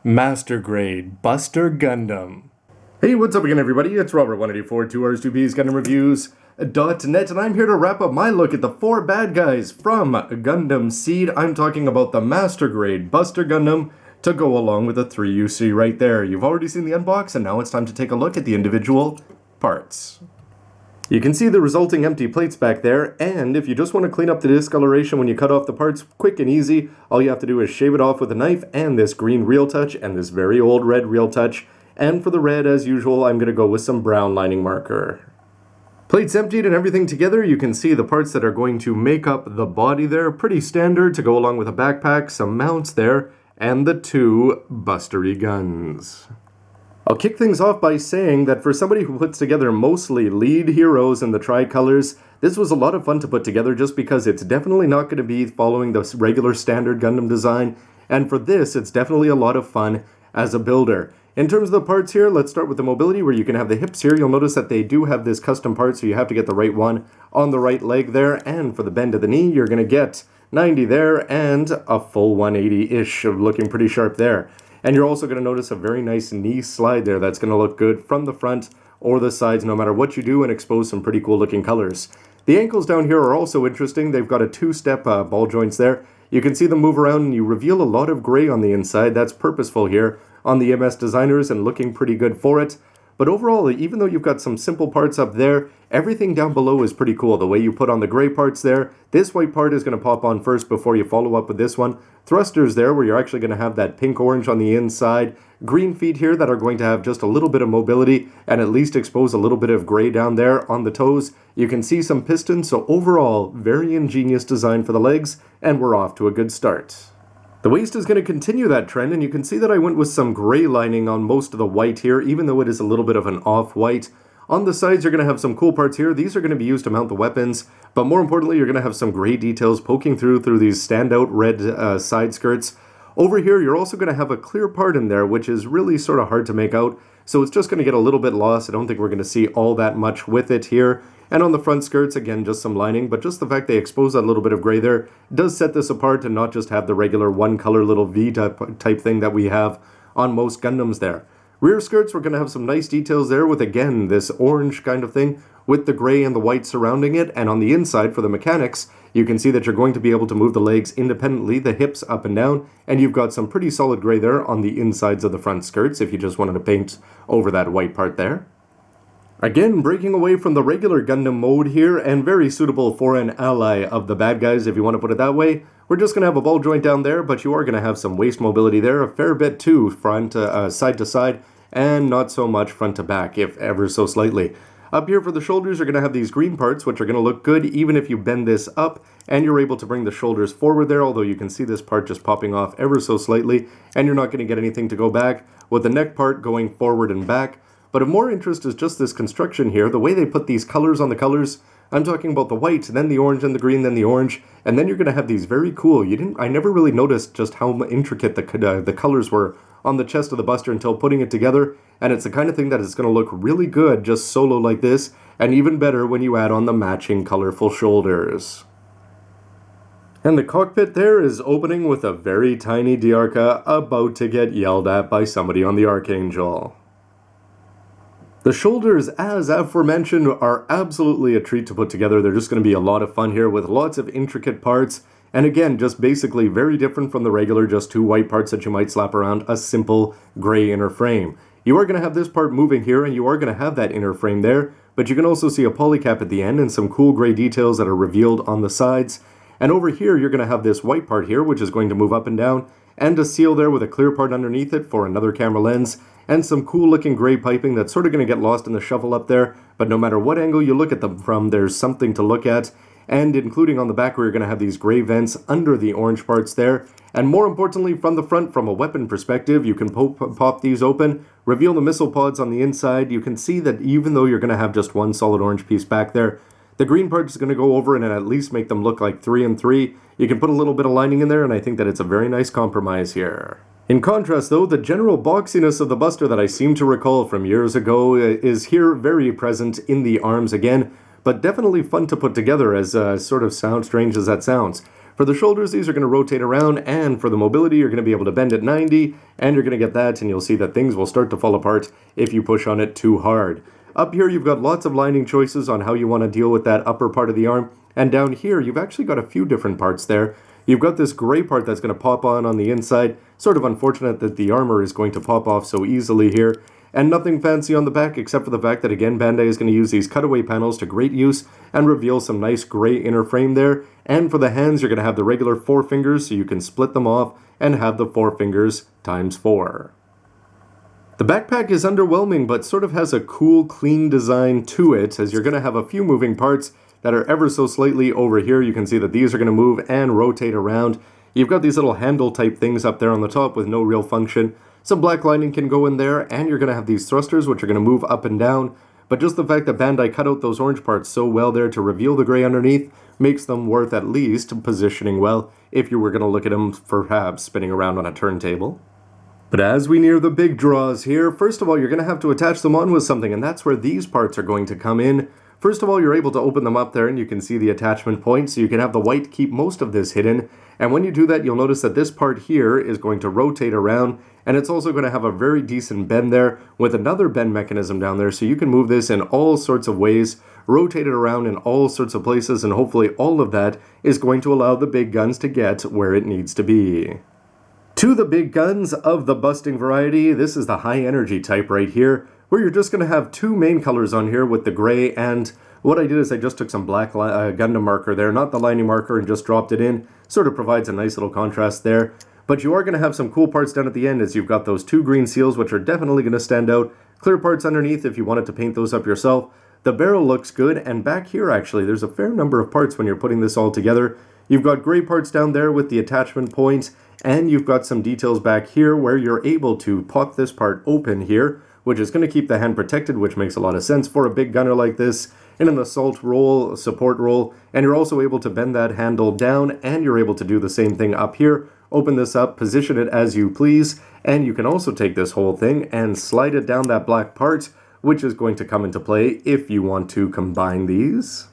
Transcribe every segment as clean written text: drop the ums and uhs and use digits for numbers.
Master Grade Buster Gundam. Hey, what's up again, everybody? It's Robert184, 2Rs2Bs Gundam Reviews.net, and I'm here to wrap up my look at the 4 bad guys from Gundam Seed. I'm talking about the Master Grade Buster Gundam to go along with the 3 you see right there. You've already seen the unbox, and now it's time to take a look at the individual parts. You can see the resulting empty plates back there, and if you just want to clean up the discoloration when you cut off the parts quick and easy, all you have to do is shave it off with a knife and this green Real Touch and this very old red Real Touch. And for the red, as usual, I'm going to go with some brown lining marker. Plates emptied and everything together, you can see the parts that are going to make up the body there. Pretty standard to go along with a backpack, some mounts there, and the 2 bustery guns. I'll kick things off by saying that for somebody who puts together mostly lead heroes in the tricolors, this was a lot of fun to put together just because it's definitely not going to be following the regular standard Gundam design, and for this it's definitely a lot of fun as a builder. In terms of the parts here, let's start with the mobility where you can have the hips here. You'll notice that they do have this custom part, so you have to get the right one on the right leg there, and for the bend of the knee you're going to get 90 there and a full 180-ish, looking pretty sharp there. And you're also going to notice a very nice knee slide there that's going to look good from the front or the sides no matter what you do, and expose some pretty cool looking colors. The ankles down here are also interesting. They've got a 2-step ball joints there. You can see them move around and you reveal a lot of gray on the inside. That's purposeful here on the MS designers and looking pretty good for it. But overall, even though you've got some simple parts up there, everything down below is pretty cool. The way you put on the gray parts there, this white part is going to pop on first before you follow up with this one. Thrusters there where you're actually going to have that pink-orange on the inside. Green feet here that are going to have just a little bit of mobility and at least expose a little bit of gray down there on the toes. You can see some pistons, so overall, very ingenious design for the legs, and we're off to a good start. The waist is going to continue that trend, and you can see that I went with some gray lining on most of the white here, even though it is a little bit of an off-white. On the sides, you're going to have some cool parts here. These are going to be used to mount the weapons, but more importantly, you're going to have some gray details poking through these standout red side skirts. Over here, you're also going to have a clear part in there, which is really sort of hard to make out, so it's just going to get a little bit lost. I don't think we're going to see all that much with it here. And on the front skirts, again, just some lining, but just the fact they expose that little bit of gray there does set this apart and not just have the regular one-color little V-type thing that we have on most Gundams there. Rear skirts, we're going to have some nice details there with, again, this orange kind of thing with the gray and the white surrounding it. And on the inside, for the mechanics, you can see that you're going to be able to move the legs independently, the hips up and down, and you've got some pretty solid gray there on the insides of the front skirts if you just wanted to paint over that white part there. Again, breaking away from the regular Gundam mode here, and very suitable for an ally of the bad guys, if you want to put it that way. We're just going to have a ball joint down there, but you are going to have some waist mobility there, a fair bit too, side to side, and not so much front to back, if ever so slightly. Up here for the shoulders, you're going to have these green parts, which are going to look good even if you bend this up, and you're able to bring the shoulders forward there, although you can see this part just popping off ever so slightly, and you're not going to get anything to go back, with the neck part going forward and back. But of more interest is just this construction here, the way they put these colors on the colors. I'm talking about the white, then the orange, and the green, then the orange, and then you're going to have these very cool, I never really noticed just how intricate the colors were on the chest of the Buster until putting it together, and it's the kind of thing that is going to look really good just solo like this, and even better when you add on the matching colorful shoulders. And the cockpit there is opening with a very tiny Dearka about to get yelled at by somebody on the Archangel. The shoulders, as aforementioned, are absolutely a treat to put together. They're just going to be a lot of fun here with lots of intricate parts. And again, just basically very different from the regular just 2 white parts that you might slap around a simple gray inner frame. You are going to have this part moving here, and you are going to have that inner frame there, but you can also see a polycap at the end and some cool gray details that are revealed on the sides. And over here, you're going to have this white part here, which is going to move up and down, and a seal there with a clear part underneath it for another camera lens, and some cool looking gray piping that's sort of going to get lost in the shuffle up there, but no matter what angle you look at them from, there's something to look at, and including on the back where you're going to have these gray vents under the orange parts there, and more importantly from the front, from a weapon perspective, you can pop these open, reveal the missile pods on the inside. You can see that even though you're going to have just one solid orange piece back there, the green part is going to go over and at least make them look like 3 and 3. You can put a little bit of lining in there, and I think that it's a very nice compromise here. In contrast, though, the general boxiness of the Buster that I seem to recall from years ago is here very present in the arms again, but definitely fun to put together, as sort of strange as that sounds. For For the shoulders, these are going to rotate around, and for the mobility, you're going to be able to bend at 90, and you're going to get that, and you'll see that things will start to fall apart if you push on it too hard. Up here, you've got lots of lining choices on how you want to deal with that upper part of the arm, and down here, you've actually got a few different parts there. You've got this gray part that's going to pop on the inside. Sort of unfortunate that the armor is going to pop off so easily here. And nothing fancy on the back except for the fact that, again, Bandai is going to use these cutaway panels to great use and reveal some nice gray inner frame there. And for the hands, you're going to have the regular 4 fingers so you can split them off and have the 4 fingers times 4. The backpack is underwhelming but sort of has a cool, clean design to it, as you're going to have a few moving parts that are ever so slightly over here. You can see that these are going to move and rotate around. You've got these little handle type things up there on the top with no real function. Some black lining can go in there, and you're going to have these thrusters which are going to move up and down. But just the fact that Bandai cut out those orange parts so well there to reveal the gray underneath makes them worth at least positioning well if you were going to look at them perhaps spinning around on a turntable. But as we near the big draws here, first of all, you're going to have to attach them on with something, and that's where these parts are going to come in. First of all, you're able to open them up there, and you can see the attachment point, so you can have the white keep most of this hidden. And when you do that, you'll notice that this part here is going to rotate around, and it's also going to have a very decent bend there with another bend mechanism down there, so you can move this in all sorts of ways, rotate it around in all sorts of places, and hopefully all of that is going to allow the big guns to get where it needs to be. To the big guns of the busting variety, this is the high energy type right here, where you're just going to have 2 main colors on here with the gray, and what I did is I just took some black Gundam marker there, not the lining marker, and just dropped it in. Sort of provides a nice little contrast there. But you are going to have some cool parts down at the end, as you've got those 2 green seals, which are definitely going to stand out. Clear parts underneath if you wanted to paint those up yourself. The barrel looks good, and back here actually, there's a fair number of parts when you're putting this all together. You've got gray parts down there with the attachment point, and you've got some details back here where you're able to pop this part open here, which is going to keep the hand protected, which makes a lot of sense for a big gunner like this, in an assault roll, support roll, and you're also able to bend that handle down, and you're able to do the same thing up here. Open this up, position it as you please, and you can also take this whole thing and slide it down that black part, which is going to come into play if you want to combine these.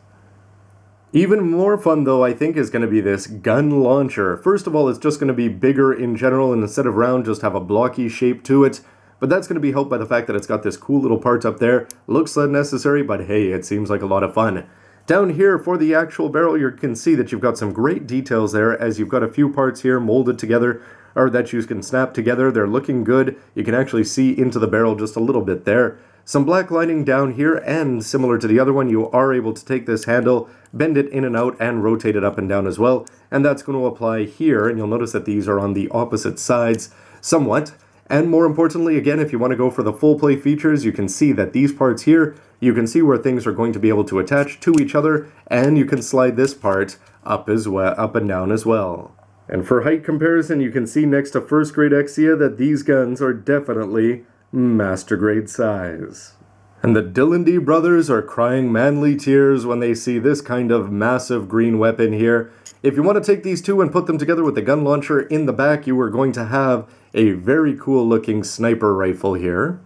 Even more fun though, I think, is going to be this gun launcher. First of all, it's just going to be bigger in general, and instead of round, just have a blocky shape to it. But that's going to be helped by the fact that it's got this cool little part up there. Looks unnecessary, but hey, it seems like a lot of fun. Down here for the actual barrel, you can see that you've got some great details there, as you've got a few parts here molded together, or that you can snap together. They're looking good. You can actually see into the barrel just a little bit there. Some black lining down here, and similar to the other one, you are able to take this handle, bend it in and out, and rotate it up and down as well. And that's going to apply here, and you'll notice that these are on the opposite sides somewhat. And more importantly, again, if you want to go for the full play features, you can see that these parts here, you can see where things are going to be able to attach to each other, and you can slide this part up and down as well. And for height comparison, you can see next to first grade Exia that these guns are definitely master grade size. And the Dillon brothers are crying manly tears when they see this kind of massive green weapon here. If you want to take these two and put them together with the gun launcher in the back, you are going to have a very cool looking sniper rifle here.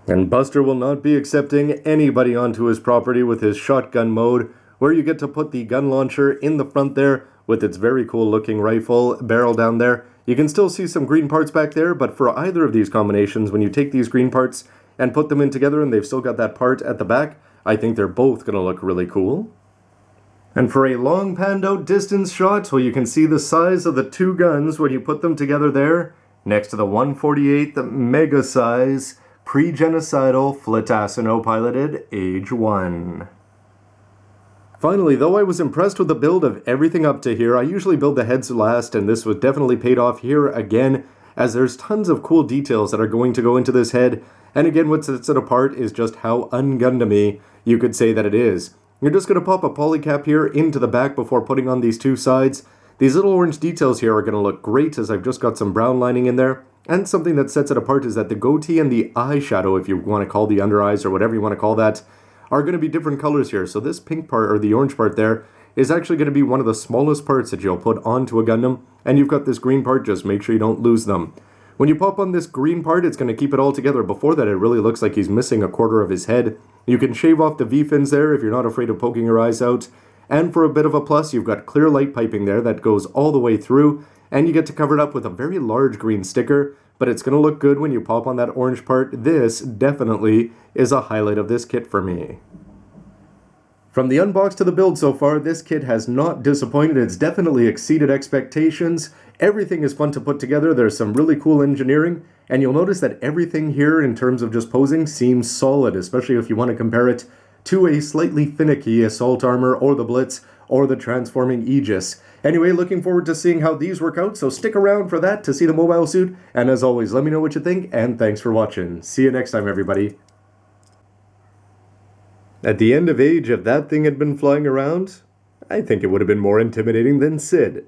And Buster will not be accepting anybody onto his property with his shotgun mode, where you get to put the gun launcher in the front there with its very cool looking rifle barrel down there. You can still see some green parts back there, but for either of these combinations, when you take these green parts and put them in together and they've still got that part at the back, I think they're both going to look really cool. And for a long panned out distance shot, well, you can see the size of the two guns when you put them together there, next to the 1/48 mega size pre-genocidal Flitasino piloted Age 1. Finally, though I was impressed with the build of everything up to here, I usually build the heads last, and this was definitely paid off here again, as there's tons of cool details that are going to go into this head, and again what sets it apart is just how un-Gundam-y you could say that it is. You're just going to pop a polycap here into the back before putting on these two sides. These little orange details here are going to look great, as I've just got some brown lining in there. And something that sets it apart is that the goatee and the eyeshadow, if you want to call the under eyes or whatever you want to call that, are going to be different colors here. So this pink part, or the orange part there, is actually going to be one of the smallest parts that you'll put onto a Gundam. And you've got this green part, just make sure you don't lose them. When you pop on this green part, it's going to keep it all together. Before that, it really looks like he's missing a quarter of his head. You can shave off the V-fins there if you're not afraid of poking your eyes out. And for a bit of a plus, you've got clear light piping there that goes all the way through, and you get to cover it up with a very large green sticker, but it's going to look good when you pop on that orange part. This definitely is a highlight of this kit for me. From the unbox to the build so far, this kit has not disappointed. It's definitely exceeded expectations. Everything is fun to put together. There's some really cool engineering, and you'll notice that everything here in terms of just posing seems solid, especially if you want to compare it to a slightly finicky assault armor or the Blitz or the transforming Aegis. Anyway, looking forward to seeing how these work out, so stick around for that to see the mobile suit, and as always, let me know what you think, and thanks for watching. See you next time, everybody. At the end of Age, if that thing had been flying around, I think it would have been more intimidating than Sid.